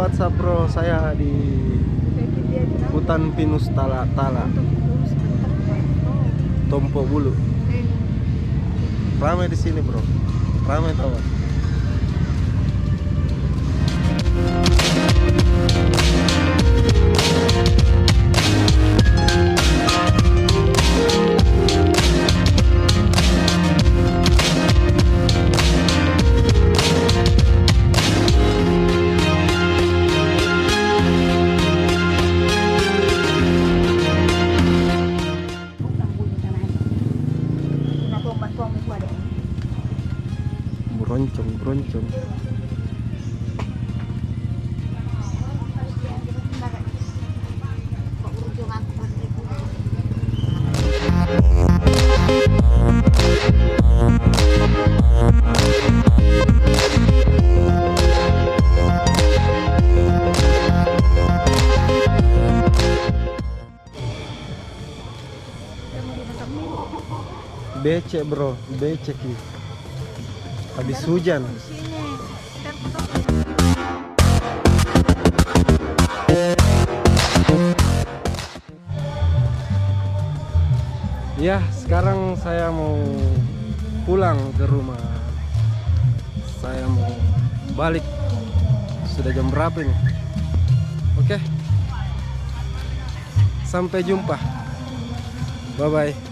WhatsApp bro, saya di hutan pinus Tala Tompo Bulu. Ramai di sini bro, ramai tahu. Beroncong. Becek bro, becek nih. Habis hujan. Ya, sekarang saya mau pulang ke rumah. Saya mau balik. Sudah jam berapa nih? Oke. Sampai jumpa. Bye bye.